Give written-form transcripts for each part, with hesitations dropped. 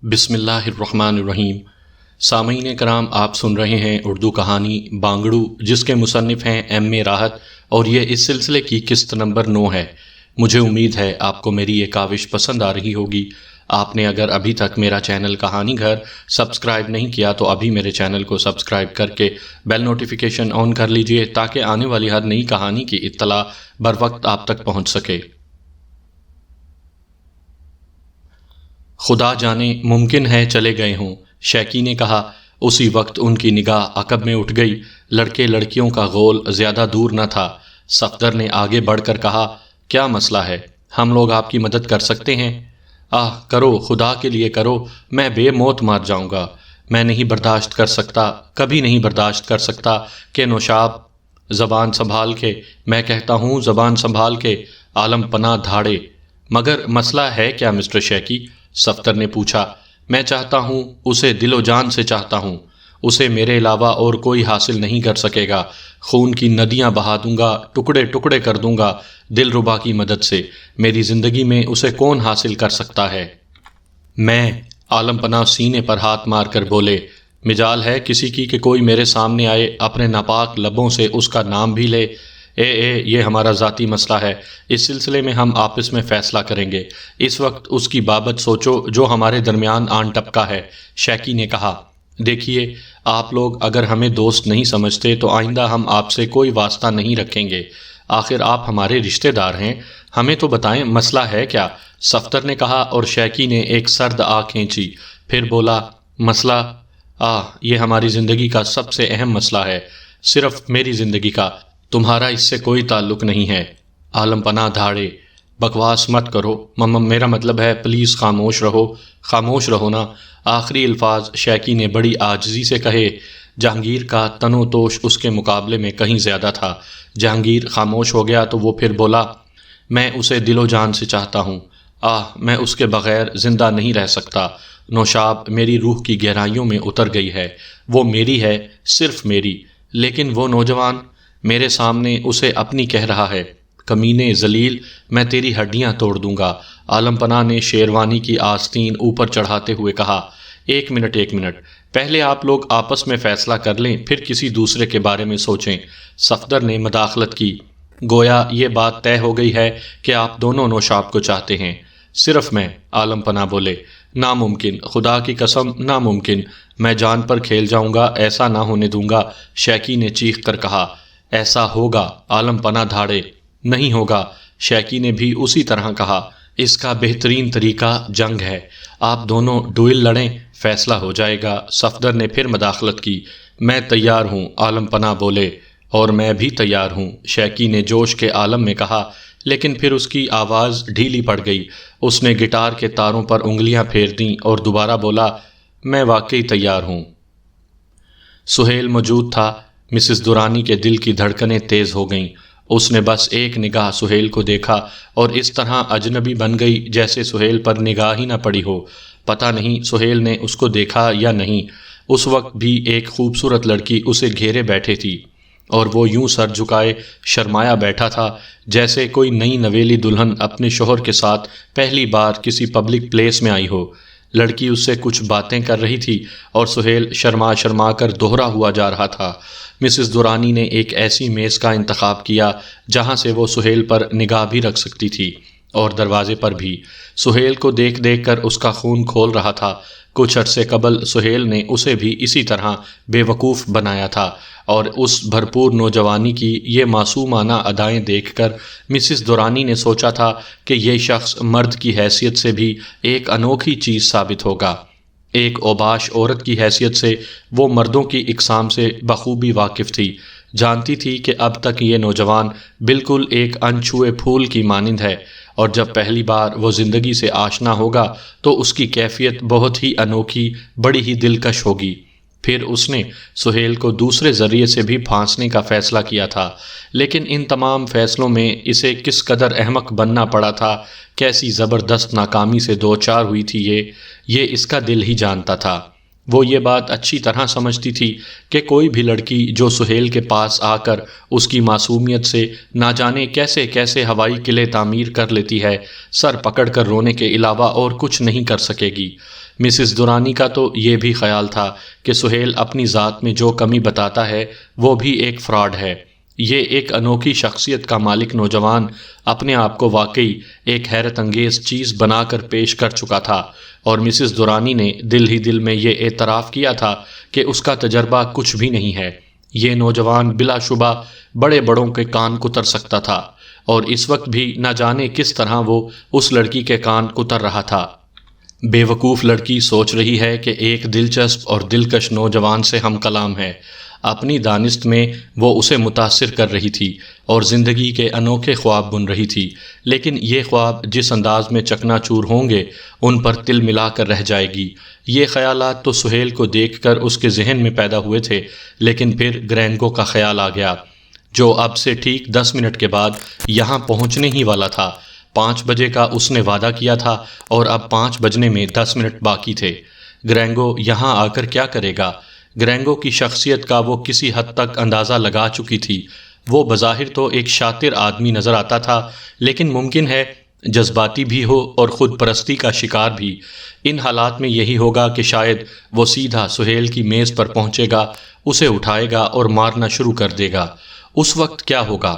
بسم اللہ الرحمن الرحیم۔ سامعین کرام، آپ سن رہے ہیں اردو کہانی بانگڑو، جس کے مصنف ہیں ایم اے راحت، اور یہ اس سلسلے کی قسط نمبر 9 ہے۔ مجھے امید ہے آپ کو میری یہ کاوش پسند آ رہی ہوگی۔ آپ نے اگر ابھی تک میرا چینل کہانی گھر سبسکرائب نہیں کیا تو ابھی میرے چینل کو سبسکرائب کر کے بیل نوٹیفیکیشن آن کر لیجئے تاکہ آنے والی ہر نئی کہانی کی اطلاع بروقت آپ تک پہنچ سکے۔ خدا جانے ممکن ہے چلے گئے ہوں، شیکی نے کہا۔ اسی وقت ان کی نگاہ عقب میں اٹھ گئی۔ لڑکے لڑکیوں کا غول زیادہ دور نہ تھا۔ صفدر نے آگے بڑھ کر کہا، کیا مسئلہ ہے؟ ہم لوگ آپ کی مدد کر سکتے ہیں۔ آہ کرو، خدا کے لیے کرو، میں بے موت مار جاؤں گا۔ میں نہیں برداشت کر سکتا، کبھی نہیں برداشت کر سکتا کہ نوشاب زبان سنبھال کے، میں کہتا ہوں زبان سنبھال کے، عالم پناہ دھاڑے۔ مگر مسئلہ ہے کیا مسٹر شیکی؟ صفدر نے پوچھا۔ میں چاہتا ہوں، اسے دل و جان سے چاہتا ہوں۔ اسے میرے علاوہ اور کوئی حاصل نہیں کر سکے گا۔ خون کی ندیاں بہا دوں گا، ٹکڑے ٹکڑے کر دوں گا دل ربا کی مدد سے۔ میری زندگی میں اسے کون حاصل کر سکتا ہے؟ میں، عالم پناہ سینے پر ہاتھ مار کر بولے۔ مجال ہے کسی کی کہ کوئی میرے سامنے آئے، اپنے ناپاک لبوں سے اس کا نام بھی لے؟ یہ ہمارا ذاتی مسئلہ ہے۔ اس سلسلے میں ہم آپس میں فیصلہ کریں گے۔ اس وقت اس کی بابت سوچو جو ہمارے درمیان آن ٹپکا ہے، شیکی نے کہا۔ دیکھیے، آپ لوگ اگر ہمیں دوست نہیں سمجھتے تو آئندہ ہم آپ سے کوئی واسطہ نہیں رکھیں گے۔ آخر آپ ہمارے رشتہ دار ہیں، ہمیں تو بتائیں مسئلہ ہے کیا؟ صفدر نے کہا، اور شیکی نے ایک سرد آہ کھینچی۔ پھر بولا، مسئلہ؟ یہ ہماری زندگی کا سب سے اہم مسئلہ ہے، صرف میری زندگی کا، تمہارا اس سے کوئی تعلق نہیں ہے۔ عالم پناہ دھاڑے۔ بکواس مت کرو، میرا مطلب ہے پلیز خاموش رہو، خاموش رہو نا۔ آخری الفاظ شیکی نے بڑی عاجزی سے کہے۔ جہانگیر کا تن و توش اس کے مقابلے میں کہیں زیادہ تھا۔ جہانگیر خاموش ہو گیا تو وہ پھر بولا، میں اسے دل و جان سے چاہتا ہوں۔ میں اس کے بغیر زندہ نہیں رہ سکتا۔ نوشاب میری روح کی گہرائیوں میں اتر گئی ہے، وہ میری ہے، صرف میری۔ لیکن وہ نوجوان میرے سامنے اسے اپنی کہہ رہا ہے۔ کمینے ذلیل، میں تیری ہڈیاں توڑ دوں گا۔ عالم پناہ نے شیروانی کی آستین اوپر چڑھاتے ہوئے کہا۔ ایک منٹ، پہلے آپ لوگ آپس میں فیصلہ کر لیں، پھر کسی دوسرے کے بارے میں سوچیں۔ صفدر نے مداخلت کی۔ گویا یہ بات طے ہو گئی ہے کہ آپ دونوں نوشاب کو چاہتے ہیں۔ صرف میں، عالم پناہ بولے۔ ناممکن، خدا کی قسم ناممکن، میں جان پر کھیل جاؤں گا، ایسا نہ ہونے دوں گا، شیکی نے چیخ کر کہا۔ ایسا ہوگا، عالم پناہ دھاڑے۔ نہیں ہوگا، شیکی نے بھی اسی طرح کہا۔ اس کا بہترین طریقہ جنگ ہے، آپ دونوں ڈوئل لڑیں، فیصلہ ہو جائے گا۔ صفدر نے پھر مداخلت کی۔ میں تیار ہوں، عالم پناہ بولے۔ اور میں بھی تیار ہوں، شیکی نے جوش کے عالم میں کہا، لیکن پھر اس کی آواز ڈھیلی پڑ گئی۔ اس نے گٹار کے تاروں پر انگلیاں پھیر دیں اور دوبارہ بولا، میں واقعی تیار ہوں۔ سہیل موجود تھا۔ مسز درانی کے دل کی دھڑکنیں تیز ہو گئیں۔ اس نے بس ایک نگاہ سہیل کو دیکھا اور اس طرح اجنبی بن گئی جیسے سہیل پر نگاہ ہی نہ پڑی ہو۔ پتہ نہیں سہیل نے اس کو دیکھا یا نہیں۔ اس وقت بھی ایک خوبصورت لڑکی اسے گھیرے بیٹھے تھی اور وہ یوں سر جھکائے شرمایا بیٹھا تھا جیسے کوئی نئی نویلی دلہن اپنے شوہر کے ساتھ پہلی بار کسی پبلک پلیس میں آئی ہو۔ لڑکی اس سے کچھ باتیں کر رہی تھی اور سہیل شرما شرما کر دوہرا ہوا جا رہا تھا۔ مسز درانی نے ایک ایسی میز کا انتخاب کیا جہاں سے وہ سہیل پر نگاہ بھی رکھ سکتی تھی اور دروازے پر بھی۔ سہیل کو دیکھ دیکھ کر اس کا خون کھول رہا تھا۔ کچھ عرصے قبل سہیل نے اسے بھی اسی طرح بے وقوف بنایا تھا، اور اس بھرپور نوجوانی کی یہ معصومانہ ادائیں دیکھ کر مسز درانی نے سوچا تھا کہ یہ شخص مرد کی حیثیت سے بھی ایک انوکھی چیز ثابت ہوگا۔ ایک اوباش عورت کی حیثیت سے وہ مردوں کی اقسام سے بخوبی واقف تھی، جانتی تھی کہ اب تک یہ نوجوان بالکل ایک انچھوئے پھول کی مانند ہے، اور جب پہلی بار وہ زندگی سے آشنا ہوگا تو اس کی کیفیت بہت ہی انوکھی، بڑی ہی دلکش ہوگی۔ پھر اس نے سہیل کو دوسرے ذریعے سے بھی پھانسنے کا فیصلہ کیا تھا، لیکن ان تمام فیصلوں میں اسے کس قدر احمق بننا پڑا تھا، کیسی زبردست ناکامی سے دوچار ہوئی تھی یہ اس کا دل ہی جانتا تھا۔ وہ یہ بات اچھی طرح سمجھتی تھی کہ کوئی بھی لڑکی جو سہیل کے پاس آ کر اس کی معصومیت سے نہ جانے کیسے کیسے ہوائی قلعے تعمیر کر لیتی ہے، سر پکڑ کر رونے کے علاوہ اور کچھ نہیں کر سکے گی۔ مسز درانی کا تو یہ بھی خیال تھا کہ سہیل اپنی ذات میں جو کمی بتاتا ہے وہ بھی ایک فراڈ ہے۔ یہ ایک انوکھی شخصیت کا مالک نوجوان اپنے آپ کو واقعی ایک حیرت انگیز چیز بنا کر پیش کر چکا تھا، اور مسز درانی نے دل ہی دل میں یہ اعتراف کیا تھا کہ اس کا تجربہ کچھ بھی نہیں ہے۔ یہ نوجوان بلا شبہ بڑے بڑوں کے کان کتر سکتا تھا، اور اس وقت بھی نہ جانے کس طرح وہ اس لڑکی کے کان کتر رہا تھا۔ بے وقوف لڑکی سوچ رہی ہے کہ ایک دلچسپ اور دلکش نوجوان سے ہم کلام ہے۔ اپنی دانست میں وہ اسے متاثر کر رہی تھی اور زندگی کے انوکھے خواب بن رہی تھی، لیکن یہ خواب جس انداز میں چکنا چور ہوں گے ان پر تل ملا کر رہ جائے گی۔ یہ خیالات تو سہیل کو دیکھ کر اس کے ذہن میں پیدا ہوئے تھے، لیکن پھر گرینگو کا خیال آ گیا، جو اب سے ٹھیک 10 منٹ کے بعد یہاں پہنچنے ہی والا تھا۔ 5 بجے کا اس نے وعدہ کیا تھا اور اب 5 بجنے میں 10 منٹ باقی تھے۔ گرینگو یہاں آ کر کیا کرے گا؟ گرینگو کی شخصیت کا وہ کسی حد تک اندازہ لگا چکی تھی۔ وہ بظاہر تو ایک شاطر آدمی نظر آتا تھا، لیکن ممکن ہے جذباتی بھی ہو اور خود پرستی کا شکار بھی۔ ان حالات میں یہی ہوگا کہ شاید وہ سیدھا سہیل کی میز پر پہنچے گا، اسے اٹھائے گا اور مارنا شروع کر دے گا۔ اس وقت کیا ہوگا؟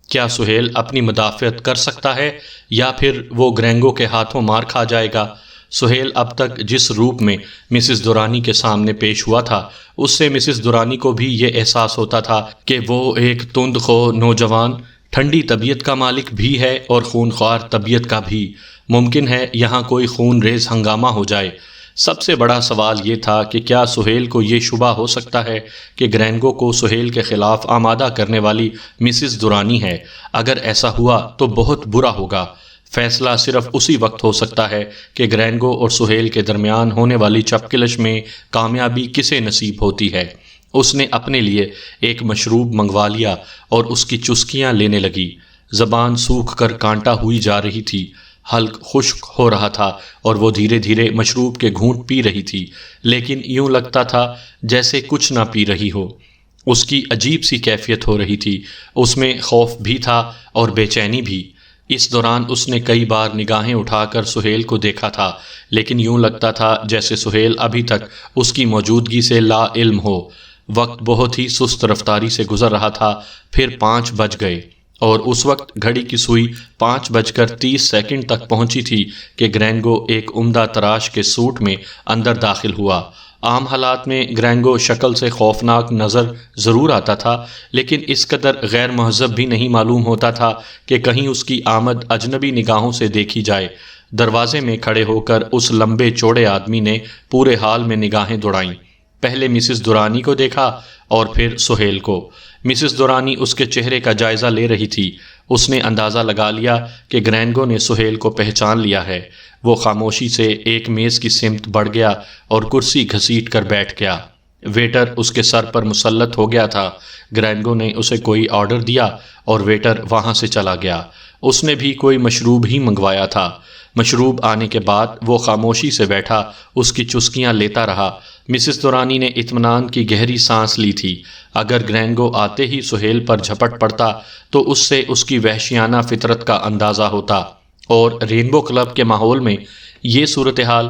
کیا سہیل اپنی مدافعت کر سکتا ہے، یا پھر وہ گرینگو کے ہاتھوں مار کھا جائے گا؟ سہیل اب تک جس روپ میں مسز درانی کے سامنے پیش ہوا تھا، اس سے مسز درانی کو بھی یہ احساس ہوتا تھا کہ وہ ایک تند خو نوجوان، ٹھنڈی طبیعت کا مالک بھی ہے اور خونخوار طبیعت کا بھی۔ ممکن ہے یہاں کوئی خون ریز ہنگامہ ہو جائے۔ سب سے بڑا سوال یہ تھا کہ کیا سہیل کو یہ شبہ ہو سکتا ہے کہ گرینگو کو سہیل کے خلاف آمادہ کرنے والی مسز درانی ہے؟ اگر ایسا ہوا تو بہت برا ہوگا۔ فیصلہ صرف اسی وقت ہو سکتا ہے کہ گرینگو اور سہیل کے درمیان ہونے والی چپکلش میں کامیابی کسے نصیب ہوتی ہے۔ اس نے اپنے لیے ایک مشروب منگوا لیا اور اس کی چسکیاں لینے لگی۔ زبان سوکھ کر کانٹا ہوئی جا رہی تھی، حلق خشک ہو رہا تھا اور وہ دھیرے دھیرے مشروب کے گھونٹ پی رہی تھی، لیکن یوں لگتا تھا جیسے کچھ نہ پی رہی ہو۔ اس کی عجیب سی کیفیت ہو رہی تھی، اس میں خوف بھی تھا اور بے چینی بھی۔ اس دوران اس نے کئی بار نگاہیں اٹھا کر سہیل کو دیکھا تھا، لیکن یوں لگتا تھا جیسے سہیل ابھی تک اس کی موجودگی سے لا علم ہو۔ وقت بہت ہی سست رفتاری سے گزر رہا تھا۔ پھر 5 بج گئے اور اس وقت گھڑی کی سوئی 5:30 تک پہنچی تھی کہ گرینگو ایک عمدہ تراش کے سوٹ میں اندر داخل ہوا۔ عام حالات میں گرینگو شکل سے خوفناک نظر ضرور آتا تھا، لیکن اس قدر غیر مہذب بھی نہیں معلوم ہوتا تھا کہ کہیں اس کی آمد اجنبی نگاہوں سے دیکھی جائے۔ دروازے میں کھڑے ہو کر اس لمبے چوڑے آدمی نے پورے حال میں نگاہیں دوڑائیں۔ پہلے مسز درانی کو دیکھا اور پھر سہیل کو۔ مسز درانی اس کے چہرے کا جائزہ لے رہی تھی۔ اس نے اندازہ لگا لیا کہ گرینگو نے سہیل کو پہچان لیا ہے۔ وہ خاموشی سے ایک میز کی سمت بڑھ گیا اور کرسی گھسیٹ کر بیٹھ گیا۔ ویٹر اس کے سر پر مسلط ہو گیا تھا۔ گرینگو نے اسے کوئی آرڈر دیا اور ویٹر وہاں سے چلا گیا۔ اس نے بھی کوئی مشروب ہی منگوایا تھا۔ مشروب آنے کے بعد وہ خاموشی سے بیٹھا اس کی چسکیاں لیتا رہا۔ مسز درانی نے اطمینان کی گہری سانس لی تھی۔ اگر گرینگو آتے ہی سہیل پر جھپٹ پڑتا تو اس سے اس کی وحشیانہ فطرت کا اندازہ ہوتا، اور رینبو کلب کے ماحول میں یہ صورتحال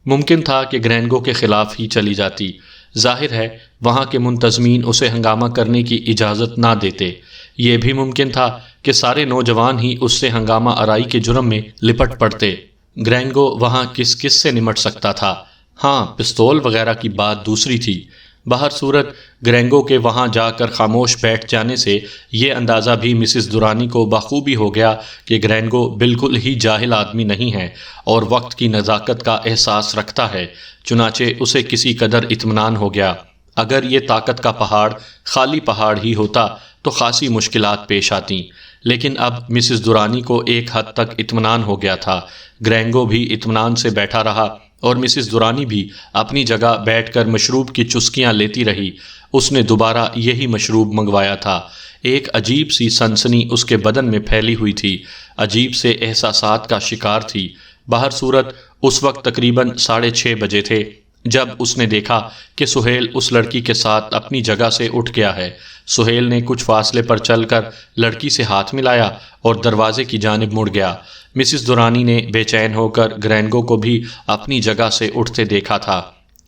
ممکن تھا کہ گرینگو کے خلاف ہی چلی جاتی۔ ظاہر ہے وہاں کے منتظمین اسے ہنگامہ کرنے کی اجازت نہ دیتے۔ یہ بھی ممکن تھا کہ سارے نوجوان ہی اس سے ہنگامہ آرائی کے جرم میں لپٹ پڑتے۔ گرینگو وہاں کس کس سے نمٹ سکتا تھا؟ ہاں، پستول وغیرہ کی بات دوسری تھی۔ بہر صورت گرینگو کے وہاں جا کر خاموش بیٹھ جانے سے یہ اندازہ بھی مسز درانی کو بخوبی ہو گیا کہ گرینگو بالکل ہی جاہل آدمی نہیں ہے اور وقت کی نزاکت کا احساس رکھتا ہے۔ چنانچہ اسے کسی قدر اطمینان ہو گیا۔ اگر یہ طاقت کا پہاڑ خالی پہاڑ ہی ہوتا تو خاصی مشکلات پیش آتیں، لیکن اب مسز درانی کو ایک حد تک اطمینان ہو گیا تھا۔ گرینگو بھی اطمینان سے بیٹھا رہا اور مسز درانی بھی اپنی جگہ بیٹھ کر مشروب کی چسکیاں لیتی رہی۔ اس نے دوبارہ یہی مشروب منگوایا تھا۔ ایک عجیب سی سنسنی اس کے بدن میں پھیلی ہوئی تھی، عجیب سے احساسات کا شکار تھی۔ بہر صورت اس وقت تقریباً 6:30 بجے تھے۔ جب اس نے دیکھا کہ سہیل اس لڑکی کے ساتھ اپنی جگہ سے اٹھ گیا ہے، سہیل نے کچھ فاصلے پر چل کر لڑکی سے ہاتھ ملایا اور دروازے کی جانب مڑ گیا۔ مسز دورانی نے بے چین ہو کر گرینگو کو بھی اپنی جگہ سے اٹھتے دیکھا تھا۔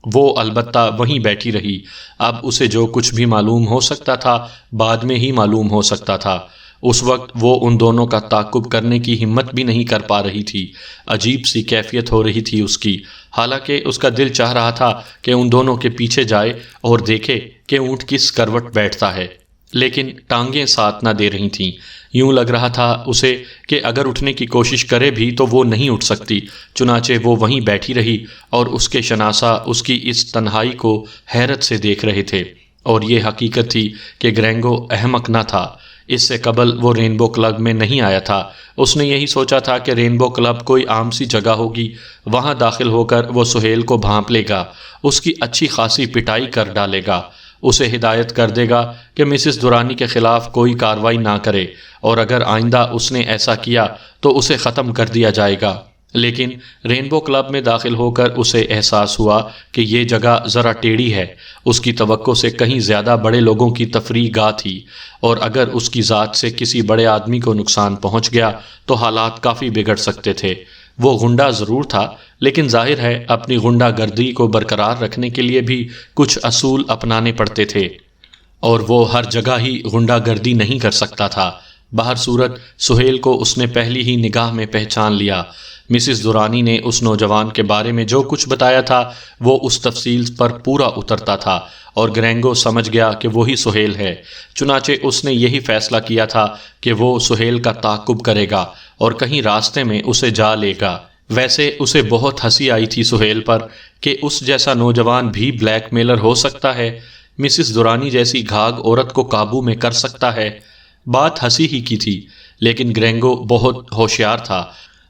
وہ البتہ وہیں بیٹھی رہی۔ اب اسے جو کچھ بھی معلوم ہو سکتا تھا بعد میں ہی معلوم ہو سکتا تھا۔ اس وقت وہ ان دونوں کا تعاقب کرنے کی ہمت بھی نہیں کر پا رہی تھی۔ عجیب سی کیفیت ہو رہی تھی اس کی، حالانکہ اس کا دل چاہ رہا تھا کہ ان دونوں کے پیچھے جائے اور دیکھے کہ اونٹ کس کروٹ بیٹھتا ہے، لیکن ٹانگیں ساتھ نہ دے رہی تھیں۔ یوں لگ رہا تھا اسے کہ اگر اٹھنے کی کوشش کرے بھی تو وہ نہیں اٹھ سکتی، چنانچہ وہ وہیں بیٹھی رہی اور اس کے شناسا اس کی اس تنہائی کو حیرت سے دیکھ رہے تھے۔ اور یہ حقیقت تھی کہ گرینگو احمق نہ تھا۔ اس سے قبل وہ رینبو کلب میں نہیں آیا تھا۔ اس نے یہی سوچا تھا کہ رینبو کلب کوئی عام سی جگہ ہوگی، وہاں داخل ہو کر وہ سہیل کو بھانپ لے گا، اس کی اچھی خاصی پٹائی کر ڈالے گا، اسے ہدایت کر دے گا کہ مسز دورانی کے خلاف کوئی کارروائی نہ کرے، اور اگر آئندہ اس نے ایسا کیا تو اسے ختم کر دیا جائے گا۔ لیکن رینبو کلب میں داخل ہو کر اسے احساس ہوا کہ یہ جگہ ذرا ٹیڑھی ہے، اس کی توقع سے کہیں زیادہ بڑے لوگوں کی تفریح گاہ تھی، اور اگر اس کی ذات سے کسی بڑے آدمی کو نقصان پہنچ گیا تو حالات کافی بگڑ سکتے تھے۔ وہ غنڈہ ضرور تھا، لیکن ظاہر ہے اپنی غنڈہ گردی کو برقرار رکھنے کے لیے بھی کچھ اصول اپنانے پڑتے تھے، اور وہ ہر جگہ ہی غنڈہ گردی نہیں کر سکتا تھا۔ بہر صورت سہیل کو اس نے پہلی ہی نگاہ میں پہچان لیا۔ مسز دورانی نے اس نوجوان کے بارے میں جو کچھ بتایا تھا وہ اس تفصیل پر پورا اترتا تھا، اور گرینگو سمجھ گیا کہ وہی سہیل ہے۔ چنانچہ اس نے یہی فیصلہ کیا تھا کہ وہ سہیل کا تعاقب کرے گا اور کہیں راستے میں اسے جا لے گا۔ ویسے اسے بہت ہنسی آئی تھی سہیل پر کہ اس جیسا نوجوان بھی بلیک میلر ہو سکتا ہے، مسز دورانی جیسی گھاگ عورت کو قابو میں کر سکتا ہے۔ بات ہنسی ہی کی تھی، لیکن گرینگو بہت ہوشیار تھا۔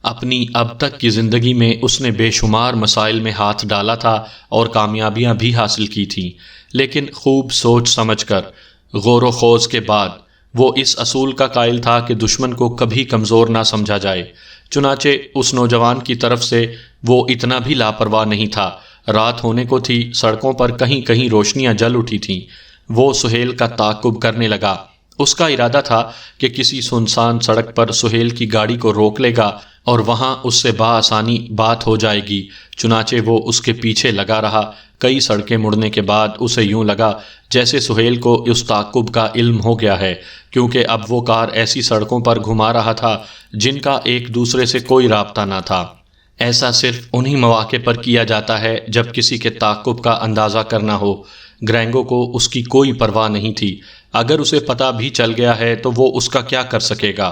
اپنی اب تک کی زندگی میں اس نے بے شمار مسائل میں ہاتھ ڈالا تھا اور کامیابیاں بھی حاصل کی تھیں، لیکن خوب سوچ سمجھ کر، غور و خوض کے بعد، وہ اس اصول کا قائل تھا کہ دشمن کو کبھی کمزور نہ سمجھا جائے۔ چنانچہ اس نوجوان کی طرف سے وہ اتنا بھی لاپرواہ نہیں تھا۔ رات ہونے کو تھی، سڑکوں پر کہیں کہیں روشنیاں جل اٹھی تھیں۔ وہ سہیل کا تعاقب کرنے لگا۔ اس کا ارادہ تھا کہ کسی سنسان سڑک پر سہیل کی گاڑی کو روک لے گا اور وہاں اس سے بآسانی بات ہو جائے گی۔ چنانچہ وہ اس کے پیچھے لگا رہا۔ کئی سڑکیں مڑنے کے بعد اسے یوں لگا جیسے سہیل کو اس تعاقب کا علم ہو گیا ہے، کیونکہ اب وہ کار ایسی سڑکوں پر گھما رہا تھا جن کا ایک دوسرے سے کوئی رابطہ نہ تھا۔ ایسا صرف انہی مواقع پر کیا جاتا ہے جب کسی کے تعاقب کا اندازہ کرنا ہو۔ گرینگو کو اس کی کوئی پرواہ نہیں تھی۔ اگر اسے پتہ بھی چل گیا ہے تو وہ اس کا کیا کر سکے گا؟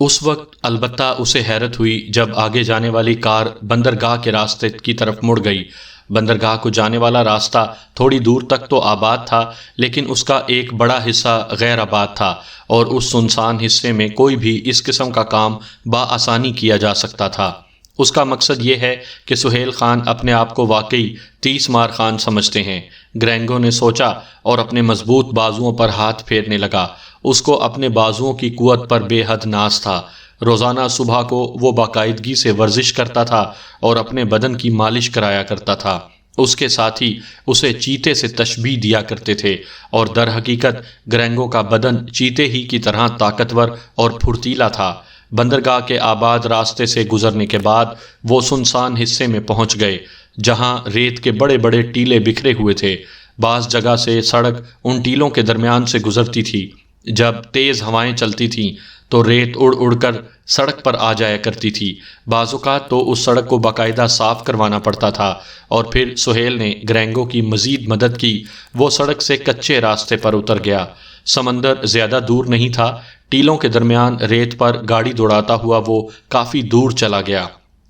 اس وقت البتہ اسے حیرت ہوئی جب آگے جانے والی کار بندرگاہ کے راستے کی طرف مڑ گئی۔ بندرگاہ کو جانے والا راستہ تھوڑی دور تک تو آباد تھا، لیکن اس کا ایک بڑا حصہ غیر آباد تھا، اور اس سنسان حصے میں کوئی بھی اس قسم کا کام بآسانی کیا جا سکتا تھا۔ اس کا مقصد یہ ہے کہ سہیل خان اپنے آپ کو واقعی 30 مار خان سمجھتے ہیں، گرینگو نے سوچا، اور اپنے مضبوط بازوؤں پر ہاتھ پھیرنے لگا۔ اس کو اپنے بازوؤں کی قوت پر بے حد ناز تھا۔ روزانہ صبح کو وہ باقاعدگی سے ورزش کرتا تھا اور اپنے بدن کی مالش کرایا کرتا تھا۔ اس کے ساتھی اسے چیتے سے تشبیہ دیا کرتے تھے، اور در حقیقت گرینگو کا بدن چیتے ہی کی طرح طاقتور اور پھرتیلا تھا۔ بندرگاہ کے آباد راستے سے گزرنے کے بعد وہ سنسان حصے میں پہنچ گئے، جہاں ریت کے بڑے بڑے ٹیلے بکھرے ہوئے تھے۔ بعض جگہ سے سڑک ان ٹیلوں کے درمیان سے گزرتی تھی۔ جب تیز ہوائیں چلتی تھیں تو ریت اڑ اڑ کر سڑک پر آ جایا کرتی تھی۔ بعض اوقات تو اس سڑک کو باقاعدہ صاف کروانا پڑتا تھا، اور پھر سہیل نے گرینگو کی مزید مدد کی۔ وہ سڑک سے کچے راستے پر اتر گیا۔ سمندر زیادہ دور نہیں تھا۔ ٹیلوں کے درمیان ریت پر گاڑی دوڑاتا ہوا وہ کافی دور چلا گیا۔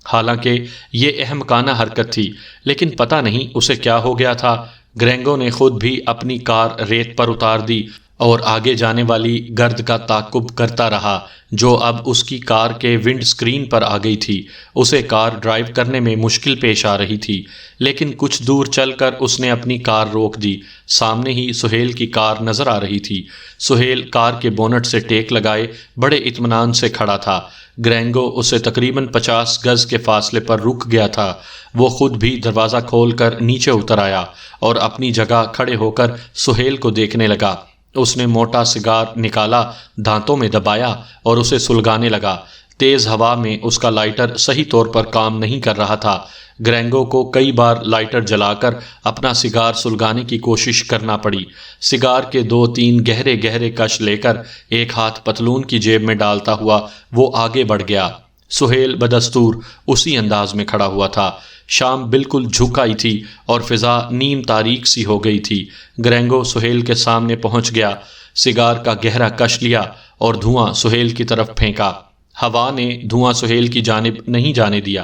حالانکہ یہ احمقانہ حرکت تھی، لیکن پتہ نہیں اسے کیا ہو گیا تھا۔ گرینگو نے خود بھی اپنی کار ریت پر اتار دی اور آگے جانے والی گرد کا تعاقب کرتا رہا جو اب اس کی کار کے ونڈ سکرین پر آ گئی تھی۔ اسے کار ڈرائیو کرنے میں مشکل پیش آ رہی تھی، لیکن کچھ دور چل کر اس نے اپنی کار روک دی۔ سامنے ہی سہیل کی کار نظر آ رہی تھی۔ سہیل کار کے بونٹ سے ٹیک لگائے بڑے اطمینان سے کھڑا تھا۔ گرینگو اسے تقریباً 50 گز کے فاصلے پر رک گیا تھا۔ وہ خود بھی دروازہ کھول کر نیچے اتر آیا اور اپنی جگہ کھڑے ہو کر سہیل کو دیکھنے لگا۔ اس نے موٹا سگار نکالا، دانتوں میں دبایا اور اسے سلگانے لگا۔ تیز ہوا میں اس کا لائٹر صحیح طور پر کام نہیں کر رہا تھا۔ گرینگو کو کئی بار لائٹر جلا کر اپنا سگار سلگانے کی کوشش کرنا پڑی۔ سگار کے 2-3 گہرے گہرے کش لے کر ایک ہاتھ پتلون کی جیب میں ڈالتا ہوا وہ آگے بڑھ گیا۔ سہیل بدستور اسی انداز میں کھڑا ہوا تھا۔ شام بالکل جھک آئی تھی اور فضا نیم تاریک سی ہو گئی تھی۔ گرینگو سہیل کے سامنے پہنچ گیا، سگار کا گہرا کش لیا اور دھواں سہیل کی طرف پھینکا۔ ہوا نے دھواں سہیل کی جانب نہیں جانے دیا۔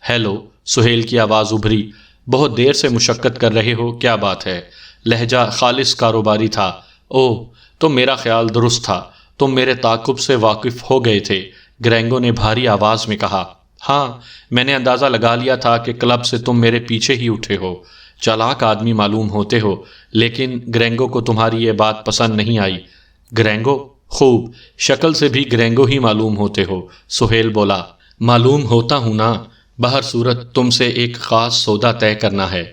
ہیلو، سہیل کی آواز ابھری۔ بہت دیر سے مشقت کر رہے ہو، کیا بات ہے؟ لہجہ خالص کاروباری تھا۔ اوہ، تو میرا خیال درست تھا، تم میرے تعاقب سے واقف ہو گئے تھے، گرینگو نے بھاری آواز میں کہا۔ ہاں، میں نے اندازہ لگا لیا تھا کہ کلب سے تم میرے پیچھے ہی اٹھے ہو۔ چالاک آدمی معلوم ہوتے ہو، لیکن گرینگو کو تمہاری یہ بات پسند نہیں آئی۔ گرینگو؟ خوب، شکل سے بھی گرینگو ہی معلوم ہوتے ہو، سہیل بولا۔ معلوم ہوتا ہوں نا، بہر صورت تم سے ایک خاص سودا طے کرنا ہے۔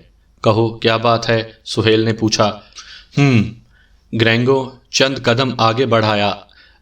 کہو، کیا بات ہے؟ سہیل نے پوچھا۔ گرینگو چند قدم آگے بڑھایا۔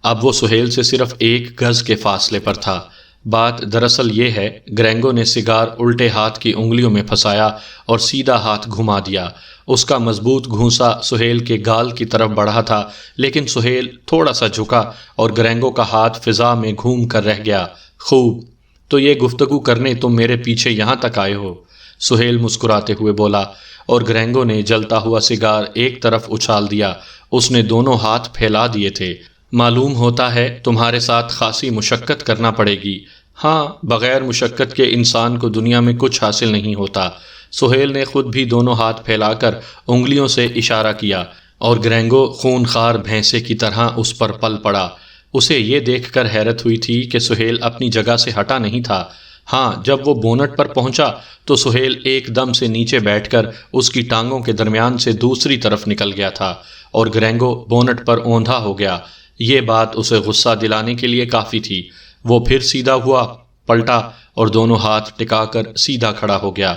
اب وہ سہیل سے صرف 1 گز کے فاصلے پر تھا۔ بات دراصل یہ ہے، گرینگو نے سگار الٹے ہاتھ کی انگلیوں میں پھنسایا اور سیدھا ہاتھ گھما دیا۔ اس کا مضبوط گھونسا سہیل کے گال کی طرف بڑھا تھا، لیکن سہیل تھوڑا سا جھکا اور گرینگو کا ہاتھ فضا میں گھوم کر رہ گیا۔ خوب، تو یہ گفتگو کرنے تم میرے پیچھے یہاں تک آئے ہو؟ سہیل مسکراتے ہوئے بولا، اور گرینگو نے جلتا ہوا سگار ایک طرف اچھال دیا۔ اس نے دونوں ہاتھ پھیلا دیے تھے۔ معلوم ہوتا ہے تمہارے ساتھ خاصی مشقت کرنا پڑے گی۔ ہاں، بغیر مشقت کے انسان کو دنیا میں کچھ حاصل نہیں ہوتا۔ سہیل نے خود بھی دونوں ہاتھ پھیلا کر انگلیوں سے اشارہ کیا اور گرینگو خونخوار بھینسے کی طرح اس پر پل پڑا۔ اسے یہ دیکھ کر حیرت ہوئی تھی کہ سہیل اپنی جگہ سے ہٹا نہیں تھا۔ ہاں، جب وہ بونٹ پر پہنچا تو سہیل ایک دم سے نیچے بیٹھ کر اس کی ٹانگوں کے درمیان سے دوسری طرف نکل گیا تھا اور گرینگو بونٹ پر اوندھا ہو گیا۔ یہ بات اسے غصہ دلانے کے لیے کافی تھی۔ وہ پھر سیدھا ہوا، پلٹا اور دونوں ہاتھ ٹکا کر سیدھا کھڑا ہو گیا۔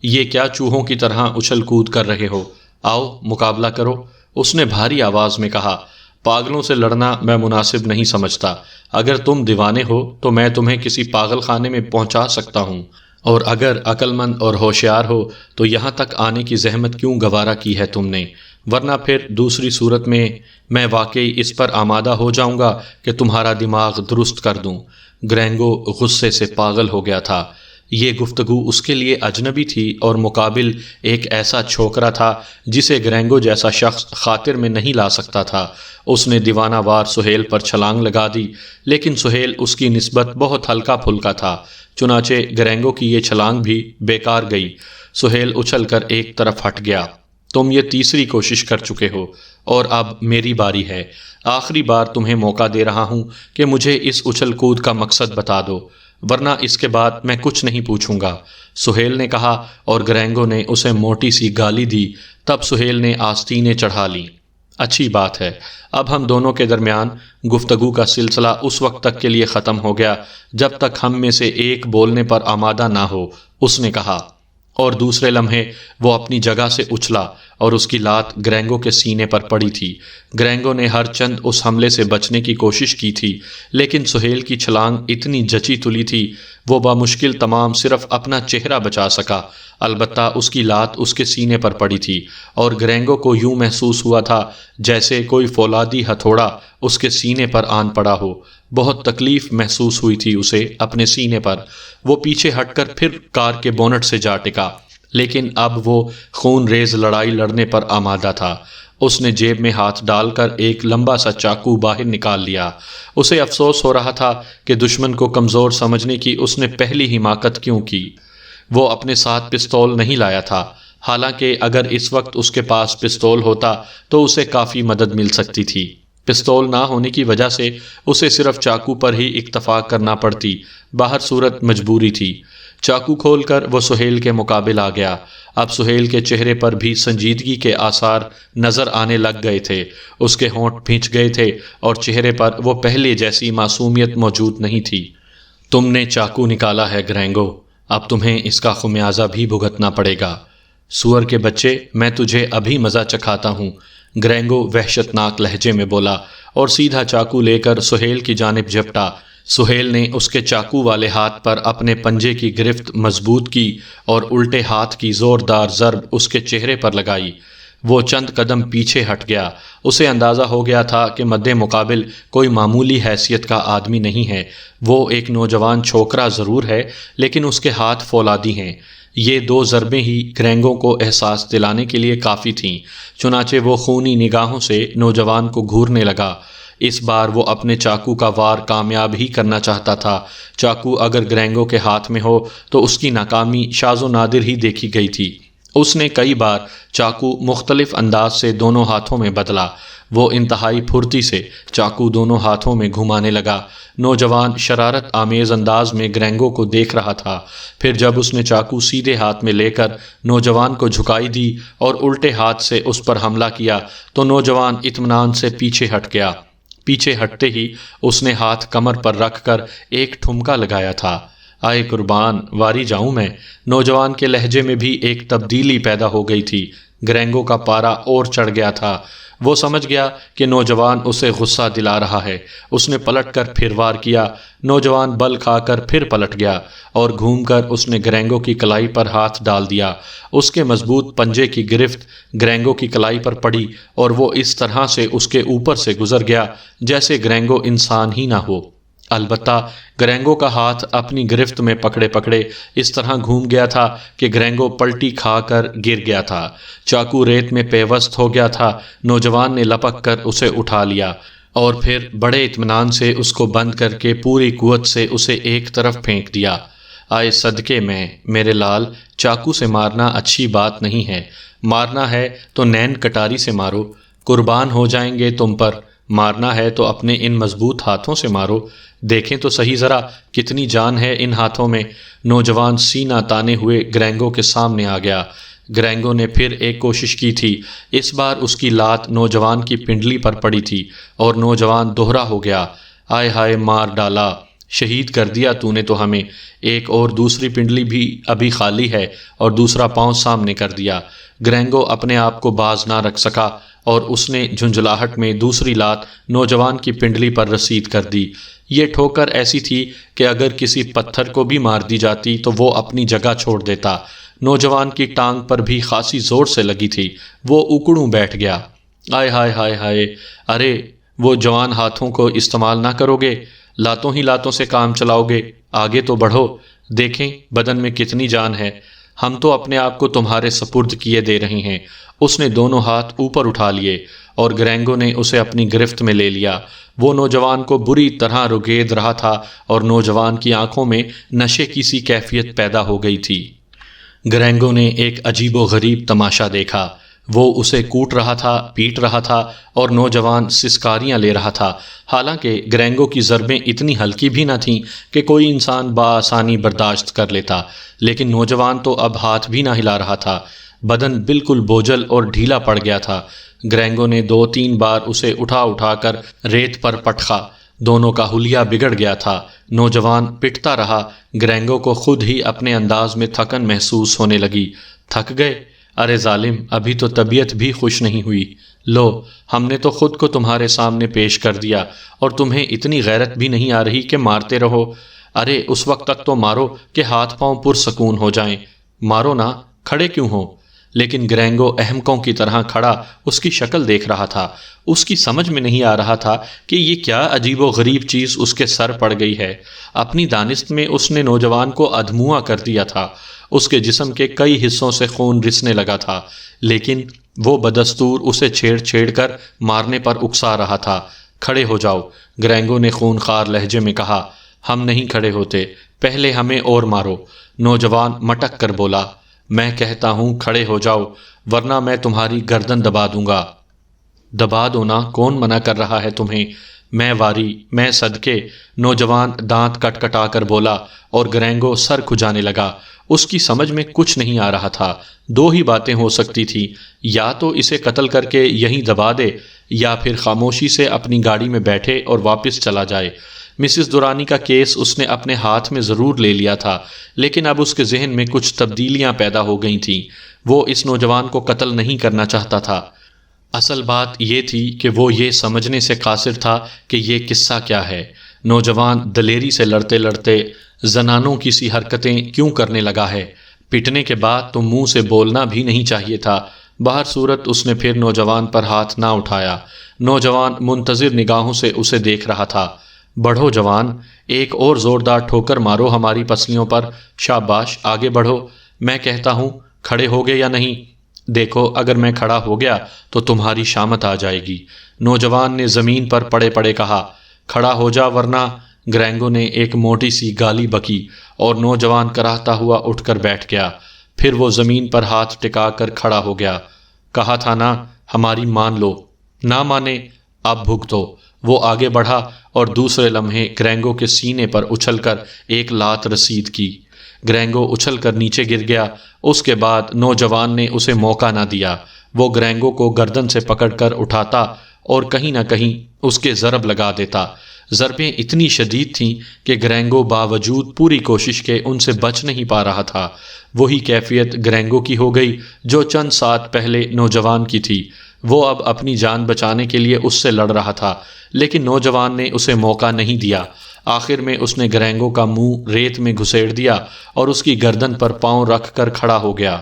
یہ کیا چوہوں کی طرح اچھل کود کر رہے ہو؟ آؤ مقابلہ کرو، اس نے بھاری آواز میں کہا۔ پاگلوں سے لڑنا میں مناسب نہیں سمجھتا۔ اگر تم دیوانے ہو تو میں تمہیں کسی پاگل خانے میں پہنچا سکتا ہوں، اور اگر عقل مند اور ہوشیار ہو تو یہاں تک آنے کی زحمت کیوں گوارا کی ہے تم نے؟ ورنہ پھر دوسری صورت میں واقعی اس پر آمادہ ہو جاؤں گا کہ تمہارا دماغ درست کر دوں۔ گرینگو غصے سے پاگل ہو گیا تھا۔ یہ گفتگو اس کے لیے اجنبی تھی اور مقابل ایک ایسا چھوکرا تھا جسے گرینگو جیسا شخص خاطر میں نہیں لا سکتا تھا۔ اس نے دیوانہ وار سہیل پر چھلانگ لگا دی، لیکن سہیل اس کی نسبت بہت ہلکا پھلکا تھا، چنانچہ گرینگو کی یہ چھلانگ بھی بیکار گئی۔ سہیل اچھل کر ایک طرف ہٹ گیا۔ تم یہ تیسری کوشش کر چکے ہو اور اب میری باری ہے۔ آخری بار تمہیں موقع دے رہا ہوں کہ مجھے اس اچھل کود کا مقصد بتا دو، ورنہ اس کے بعد میں کچھ نہیں پوچھوں گا، سہیل نے کہا، اور گرینگو نے اسے موٹی سی گالی دی۔ تب سہیل نے آستینیں چڑھا لیں۔ اچھی بات ہے، اب ہم دونوں کے درمیان گفتگو کا سلسلہ اس وقت تک کے لیے ختم ہو گیا جب تک ہم میں سے ایک بولنے پر آمادہ نہ ہو، اس نے کہا، اور دوسرے لمحے وہ اپنی جگہ سے اچھلا اور اس کی لات گرینگو کے سینے پر پڑی تھی۔ گرینگو نے ہر چند اس حملے سے بچنے کی کوشش کی تھی، لیکن سہیل کی چھلانگ اتنی جچی تلی تھی وہ بمشکل تمام صرف اپنا چہرہ بچا سکا۔ البتہ اس کی لات اس کے سینے پر پڑی تھی اور گرینگو کو یوں محسوس ہوا تھا جیسے کوئی فولادی ہتھوڑا اس کے سینے پر آن پڑا ہو۔ بہت تکلیف محسوس ہوئی تھی اسے اپنے سینے پر۔ وہ پیچھے ہٹ کر پھر کار کے بونٹ سے جا ٹکا، لیکن اب وہ خون ریز لڑائی لڑنے پر آمادہ تھا۔ اس نے جیب میں ہاتھ ڈال کر ایک لمبا سا چاقو باہر نکال لیا۔ اسے افسوس ہو رہا تھا کہ دشمن کو کمزور سمجھنے کی اس نے پہلی حماقت کیوں کی۔ وہ اپنے ساتھ پستول نہیں لایا تھا، حالانکہ اگر اس وقت اس کے پاس پستول ہوتا تو اسے کافی مدد مل سکتی تھی۔ پستول نہ ہونے کی وجہ سے اسے صرف چاقو پر ہی اکتفا کرنا پڑتی، باہر صورت مجبوری تھی۔ چاقو کھول کر وہ سہیل کے مقابل آ گیا۔ اب سہیل کے چہرے پر بھی سنجیدگی کے آثار نظر آنے لگ گئے تھے، اس کے ہونٹ بھینچ گئے تھے اور چہرے پر وہ پہلے جیسی معصومیت موجود نہیں تھی۔ تم نے چاقو نکالا ہے گرینگو، اب تمہیں اس کا خمیازہ بھی بھگتنا پڑے گا۔ سور کے بچے، میں تجھے ابھی مزہ چکھاتا ہوں، گرینگو وحشت ناک لہجے میں بولا اور سیدھا چاقو لے کر سہیل کی جانب جھپٹا۔ سہیل نے اس کے چاقو والے ہاتھ پر اپنے پنجے کی گرفت مضبوط کی اور الٹے ہاتھ کی زوردار ضرب اس کے چہرے پر لگائی۔ وہ چند قدم پیچھے ہٹ گیا۔ اسے اندازہ ہو گیا تھا کہ مد مقابل کوئی معمولی حیثیت کا آدمی نہیں ہے، وہ ایک نوجوان چھوکرا ضرور ہے لیکن اس کے ہاتھ فولادی ہیں۔ یہ دو ضربیں ہی گرینگو کو احساس دلانے کے لیے کافی تھیں، چنانچہ وہ خونی نگاہوں سے نوجوان کو گھورنے لگا۔ اس بار وہ اپنے چاقو کا وار کامیاب ہی کرنا چاہتا تھا۔ چاقو اگر گرینگو کے ہاتھ میں ہو تو اس کی ناکامی شاذ و نادر ہی دیکھی گئی تھی۔ اس نے کئی بار چاقو مختلف انداز سے دونوں ہاتھوں میں بدلا۔ وہ انتہائی پھرتی سے چاقو دونوں ہاتھوں میں گھمانے لگا۔ نوجوان شرارت آمیز انداز میں گرینگو کو دیکھ رہا تھا۔ پھر جب اس نے چاقو سیدھے ہاتھ میں لے کر نوجوان کو جھکائی دی اور الٹے ہاتھ سے اس پر حملہ کیا تو نوجوان اطمینان سے پیچھے ہٹ گیا۔ پیچھے ہٹتے ہی اس نے ہاتھ کمر پر رکھ کر ایک ٹھمکا لگایا تھا۔ آئے قربان، واری جاؤں میں۔ نوجوان کے لہجے میں بھی ایک تبدیلی پیدا ہو گئی تھی۔ گرینگو کا پارا اور چڑھ گیا تھا۔ وہ سمجھ گیا کہ نوجوان اسے غصہ دلا رہا ہے۔ اس نے پلٹ کر پھر وار کیا۔ نوجوان بل کھا کر پھر پلٹ گیا اور گھوم کر اس نے گرینگو کی کلائی پر ہاتھ ڈال دیا۔ اس کے مضبوط پنجے کی گرفت گرینگو کی کلائی پر پڑی اور وہ اس طرح سے اس کے اوپر سے گزر گیا جیسے گرینگو انسان ہی نہ ہو۔ البتہ گرینگو کا ہاتھ اپنی گرفت میں پکڑے پکڑے اس طرح گھوم گیا تھا کہ گرینگو پلٹی کھا کر گر گیا تھا۔ چاقو ریت میں پیوست ہو گیا تھا۔ نوجوان نے لپک کر اسے اٹھا لیا اور پھر بڑے اطمینان سے اس کو بند کر کے پوری قوت سے اسے ایک طرف پھینک دیا۔ آئے صدقے میں میرے لال، چاقو سے مارنا اچھی بات نہیں ہے۔ مارنا ہے تو نین کٹاری سے مارو، قربان ہو جائیں گے تم پر۔ مارنا ہے تو اپنے ان مضبوط ہاتھوں سے مارو، دیکھیں تو صحیح ذرا کتنی جان ہے ان ہاتھوں میں۔ نوجوان سینہ تانے ہوئے گرینگو کے سامنے آ گیا۔ گرینگو نے پھر ایک کوشش کی تھی۔ اس بار اس کی لات نوجوان کی پنڈلی پر پڑی تھی اور نوجوان دوہرا ہو گیا۔ آئے ہائے، مار ڈالا، شہید کر دیا تو نے تو ہمیں۔ ایک اور دوسری پنڈلی بھی ابھی خالی ہے اور دوسرا پاؤں سامنے کر دیا۔ گرینگو اپنے آپ کو باز نہ رکھ سکا اور اس نے جھنجھلاہٹ میں دوسری لات نوجوان کی پنڈلی پر رسید کر دی۔ یہ ٹھوکر ایسی تھی کہ اگر کسی پتھر کو بھی مار دی جاتی تو وہ اپنی جگہ چھوڑ دیتا۔ نوجوان کی ٹانگ پر بھی خاصی زور سے لگی تھی، وہ اکڑوں بیٹھ گیا۔ آئے ہائے ہائے ہائے، ارے وہ جوان ہاتھوں کو استعمال نہ کرو گے؟ لاتوں ہی لاتوں سے کام چلاؤ گے؟ آگے تو بڑھو، دیکھیں بدن میں کتنی جان ہے۔ ہم تو اپنے آپ کو تمہارے سپرد کیے دے رہے ہیں۔ اس نے دونوں ہاتھ اوپر اٹھا لیے اور گرینگو نے اسے اپنی گرفت میں لے لیا۔ وہ نوجوان کو بری طرح رگید رہا تھا اور نوجوان کی آنکھوں میں نشے کی سی کیفیت پیدا ہو گئی تھی۔ گرینگو نے ایک عجیب و غریب تماشا دیکھا۔ وہ اسے کوٹ رہا تھا، پیٹ رہا تھا اور نوجوان سسکاریاں لے رہا تھا۔ حالانکہ گرینگو کی ضربیں اتنی ہلکی بھی نہ تھیں کہ کوئی انسان بآسانی برداشت کر لیتا، لیکن نوجوان تو اب ہاتھ بھی نہ ہلا رہا تھا۔ بدن بالکل بوجھل اور ڈھیلا پڑ گیا تھا۔ گرینگو نے 2-3 بار اسے اٹھا اٹھا کر ریت پر پٹخا۔ دونوں کا حلیہ بگڑ گیا تھا۔ نوجوان پٹتا رہا۔ گرینگو کو خود ہی اپنے انداز میں تھکن محسوس ہونے لگی۔ تھک گئے؟ ارے ظالم، ابھی تو طبیعت بھی خوش نہیں ہوئی۔ لو، ہم نے تو خود کو تمہارے سامنے پیش کر دیا اور تمہیں اتنی غیرت بھی نہیں آ رہی کہ مارتے رہو۔ ارے اس وقت تک تو مارو کہ ہاتھ پاؤں پرسکون ہو جائیں۔ مارو نا، کھڑے کیوں ہو؟ لیکن گرینگو احمقوں کی طرح کھڑا اس کی شکل دیکھ رہا تھا۔ اس کی سمجھ میں نہیں آ رہا تھا کہ یہ کیا عجیب و غریب چیز اس کے سر پڑ گئی ہے۔ اپنی دانست میں اس نے نوجوان کو ادھموا کر دیا تھا۔ اس کے جسم کے کئی حصوں سے خون رسنے لگا تھا، لیکن وہ بدستور اسے چھیڑ چھیڑ کر مارنے پر اکسا رہا تھا۔ کھڑے ہو جاؤ، گرینگو نے خونخوار لہجے میں کہا۔ ہم نہیں کھڑے ہوتے، پہلے ہمیں اور مارو، نوجوان مٹک کر بولا۔ میں کہتا ہوں کھڑے ہو جاؤ ورنہ میں تمہاری گردن دبا دوں گا۔ دبا دو نا، کون منع کر رہا ہے تمہیں؟ میں واری، میں صدقے، نوجوان دانت کٹ کٹا کر بولا اور گرینگو سر کھجانے لگا۔ اس کی سمجھ میں کچھ نہیں آ رہا تھا۔ دو ہی باتیں ہو سکتی تھی، یا تو اسے قتل کر کے یہیں دبا دے یا پھر خاموشی سے اپنی گاڑی میں بیٹھے اور واپس چلا جائے۔ مسز درانی کا کیس اس نے اپنے ہاتھ میں ضرور لے لیا تھا، لیکن اب اس کے ذہن میں کچھ تبدیلیاں پیدا ہو گئی تھیں۔ وہ اس نوجوان کو قتل نہیں کرنا چاہتا تھا۔ اصل بات یہ تھی کہ وہ یہ سمجھنے سے قاصر تھا کہ یہ قصہ کیا ہے۔ نوجوان دلیری سے لڑتے لڑتے زنانوں کی سی حرکتیں کیوں کرنے لگا ہے؟ پٹنے کے بعد تو منہ سے بولنا بھی نہیں چاہیے تھا۔ بہر صورت اس نے پھر نوجوان پر ہاتھ نہ اٹھایا۔ نوجوان منتظر نگاہوں سے اسے دیکھ رہا تھا۔ بڑھو جوان، ایک اور زوردار ٹھوکر مارو ہماری پسلیوں پر، شاباش، آگے بڑھو۔ میں کہتا ہوں کھڑے ہوگے یا نہیں؟ دیکھو اگر میں کھڑا ہو گیا تو تمہاری شامت آ جائے گی۔ نوجوان نے زمین پر پڑے پڑے کہا۔ کھڑا ہو جا ورنہ۔ گرینگو نے ایک موٹی سی گالی بکی اور نوجوان کراہتا ہوا اٹھ کر بیٹھ گیا۔ پھر وہ زمین پر ہاتھ ٹکا کر کھڑا ہو گیا۔ کہا تھا نا ہماری مان لو، نہ مانے اب بھگتو۔ وہ آگے بڑھا اور دوسرے لمحے گرینگو کے سینے پر اچھل کر ایک لات رسید کی۔ گرینگو اچھل کر نیچے گر گیا۔ اس کے بعد نوجوان نے اسے موقع نہ دیا۔ وہ گرینگو کو گردن سے پکڑ کر اٹھاتا اور کہیں نہ کہیں اس کے ضرب لگا دیتا۔ ضربیں اتنی شدید تھیں کہ گرینگو باوجود پوری کوشش کے ان سے بچ نہیں پا رہا تھا۔ وہی کیفیت گرینگو کی ہو گئی جو چند ساتھ پہلے نوجوان کی تھی۔ وہ اب اپنی جان بچانے کے لیے اس سے لڑ رہا تھا، لیکن نوجوان نے اسے موقع نہیں دیا۔ آخر میں اس نے گرینگو کا منہ ریت میں گھسیڑ دیا اور اس کی گردن پر پاؤں رکھ کر کھڑا ہو گیا۔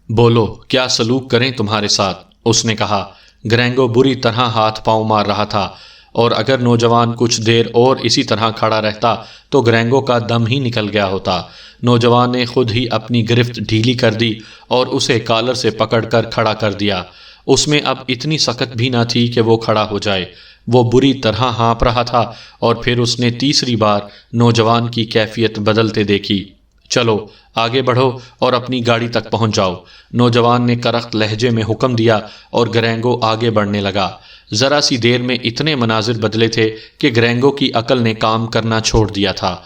بولو کیا سلوک کریں تمہارے ساتھ؟ اس نے کہا۔ گرینگو بری طرح ہاتھ پاؤں مار رہا تھا، اور اگر نوجوان کچھ دیر اور اسی طرح کھڑا رہتا تو گرینگو کا دم ہی نکل گیا ہوتا۔ نوجوان نے خود ہی اپنی گرفت ڈھیلی کر دی اور اسے کالر سے پکڑ کر کھڑا کر دیا۔ اس میں اب اتنی سخت بھی نہ تھی کہ وہ کھڑا ہو جائے۔ وہ بری طرح ہانپ رہا تھا اور پھر اس نے تیسری بار نوجوان کی کیفیت بدلتے دیکھی۔ چلو آگے بڑھو اور اپنی گاڑی تک پہنچ جاؤ۔ نوجوان نے کرخت لہجے میں حکم دیا اور گرینگو آگے بڑھنے لگا۔ ذرا سی دیر میں اتنے مناظر بدلے تھے کہ گرینگو کی عقل نے کام کرنا چھوڑ دیا تھا۔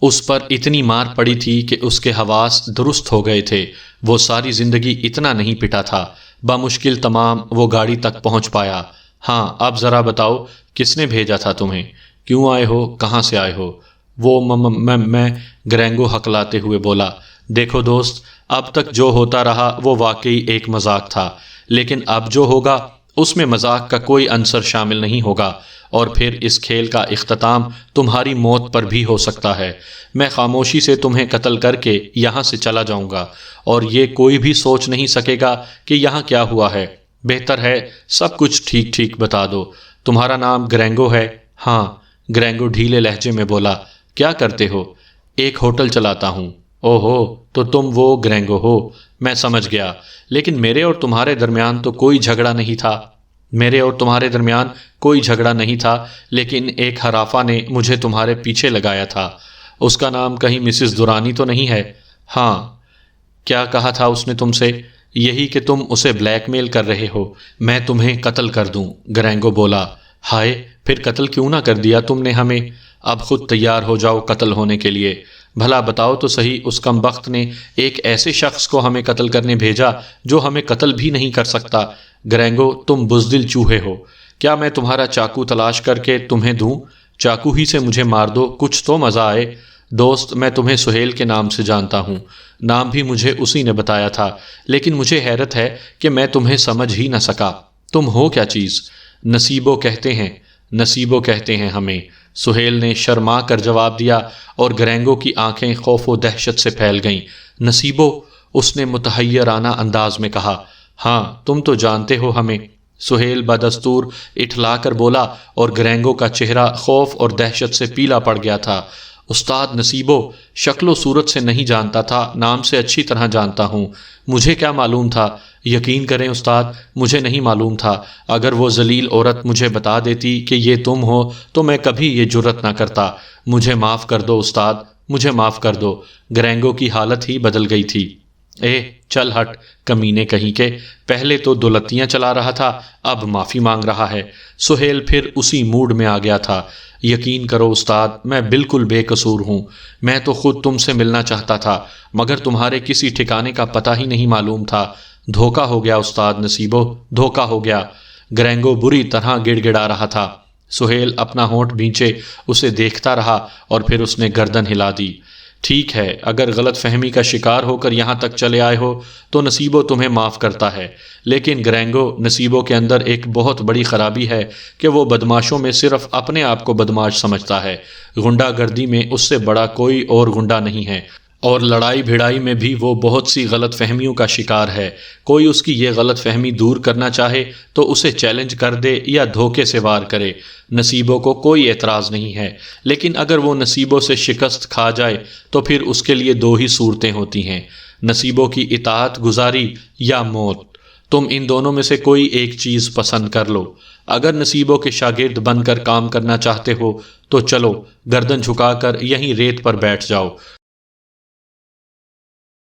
اس پر اتنی مار پڑی تھی کہ اس کے حواس درست ہو گئے تھے۔ وہ ساری زندگی اتنا نہیں پٹا تھا۔ بمشکل تمام وہ گاڑی تک پہنچ پایا۔ ہاں اب ذرا بتاؤ کس نے بھیجا تھا تمہیں؟ کیوں آئے ہو؟ کہاں سے آئے ہو؟ وہ میں گرینگو ہکلاتے ہوئے بولا۔ دیکھو دوست، اب تک جو ہوتا رہا وہ واقعی ایک مذاق تھا، لیکن اب جو ہوگا اس میں مذاق کا کوئی عنصر شامل نہیں ہوگا، اور پھر اس کھیل کا اختتام تمہاری موت پر بھی ہو سکتا ہے۔ میں خاموشی سے تمہیں قتل کر کے یہاں سے چلا جاؤں گا، اور یہ کوئی بھی سوچ نہیں سکے گا کہ یہاں کیا ہوا ہے۔ بہتر ہے سب کچھ ٹھیک ٹھیک بتا دو۔ تمہارا نام گرینگو ہے؟ ہاں، گرینگو ڈھیلے لہجے میں بولا۔ کیا کرتے ہو؟ ایک ہوٹل چلاتا ہوں۔ اوہو، تو تم وہ گرینگو ہو؟ میں سمجھ گیا، لیکن میرے اور تمہارے درمیان تو کوئی جھگڑا نہیں تھا۔ میرے اور تمہارے درمیان کوئی جھگڑا نہیں تھا، لیکن ایک حرافہ نے مجھے تمہارے پیچھے لگایا تھا۔ اس کا نام کہیں مسز درانی تو نہیں ہے؟ ہاں۔ کیا کہا تھا اس نے تم سے؟ یہی کہ تم اسے بلیک میل کر رہے ہو، میں تمہیں قتل کر دوں۔ گرینگو بولا۔ ہائے، پھر قتل کیوں نہ کر دیا تم نے ہمیں؟ اب خود تیار ہو جاؤ قتل ہونے کے لیے۔ بھلا بتاؤ تو صحیح، اس کمبخت نے ایک ایسے شخص کو ہمیں قتل کرنے بھیجا جو ہمیں قتل بھی نہیں کر سکتا۔ گرینگو، تم بزدل چوہے ہو۔ کیا میں تمہارا چاقو تلاش کر کے تمہیں دوں؟ چاقو ہی سے مجھے مار دو، کچھ تو مزہ آئے۔ دوست، میں تمہیں سہیل کے نام سے جانتا ہوں، نام بھی مجھے اسی نے بتایا تھا، لیکن مجھے حیرت ہے کہ میں تمہیں سمجھ ہی نہ سکا۔ تم ہو کیا چیز؟ نصیبو کہتے ہیں، نصیبو کہتے ہیں ہمیں، سہیل نے شرما کر جواب دیا، اور گرینگو کی آنکھیں خوف و دہشت سے پھیل گئیں۔ نصیبو؟ اس نے متحیرانہ انداز میں کہا۔ ہاں، تم تو جانتے ہو ہمیں، سہیل بدستور اٹھلا کر بولا، اور گرینگو کا چہرہ خوف اور دہشت سے پیلا پڑ گیا تھا۔ استاد نصیبو، شکل و صورت سے نہیں جانتا تھا، نام سے اچھی طرح جانتا ہوں۔ مجھے کیا معلوم تھا؟ یقین کریں استاد، مجھے نہیں معلوم تھا۔ اگر وہ ذلیل عورت مجھے بتا دیتی کہ یہ تم ہو تو میں کبھی یہ جرت نہ کرتا۔ مجھے معاف کر دو استاد، مجھے معاف کر دو۔ گرینگو کی حالت ہی بدل گئی تھی۔ اے چل ہٹ کمینے کہیں کے، پہلے تو دولتیاں چلا رہا تھا، اب معافی مانگ رہا ہے۔ سہیل پھر اسی موڈ میں آ گیا تھا۔ یقین کرو استاد، میں بالکل بے قصور ہوں، میں تو خود تم سے ملنا چاہتا تھا، مگر تمہارے کسی ٹھکانے کا پتہ ہی نہیں معلوم تھا۔ دھوکا ہو گیا استاد نصیبو، دھوکا ہو گیا۔ گرینگو بری طرح گڑ گڑا رہا تھا۔ سہیل اپنا ہونٹ بھینچے اسے دیکھتا رہا اور پھر اس نے گردن ہلا دی۔ ٹھیک ہے، اگر غلط فہمی کا شکار ہو کر یہاں تک چلے آئے ہو تو نصیبو تمہیں معاف کرتا ہے، لیکن گرینگو، نصیبو کے اندر ایک بہت بڑی خرابی ہے کہ وہ بدماشوں میں صرف اپنے آپ کو بدماش سمجھتا ہے۔ غنڈہ گردی میں اس سے بڑا کوئی اور غنڈہ نہیں ہے، اور لڑائی بھڑائی میں بھی وہ بہت سی غلط فہمیوں کا شکار ہے۔ کوئی اس کی یہ غلط فہمی دور کرنا چاہے تو اسے چیلنج کر دے یا دھوکے سے وار کرے، نصیبوں کو کوئی اعتراض نہیں ہے، لیکن اگر وہ نصیبوں سے شکست کھا جائے تو پھر اس کے لیے دو ہی صورتیں ہوتی ہیں، نصیبوں کی اطاعت گزاری یا موت۔ تم ان دونوں میں سے کوئی ایک چیز پسند کر لو۔ اگر نصیبوں کے شاگرد بن کر کام کرنا چاہتے ہو تو چلو، گردن جھکا کر یہیں ریت پر بیٹھ جاؤ۔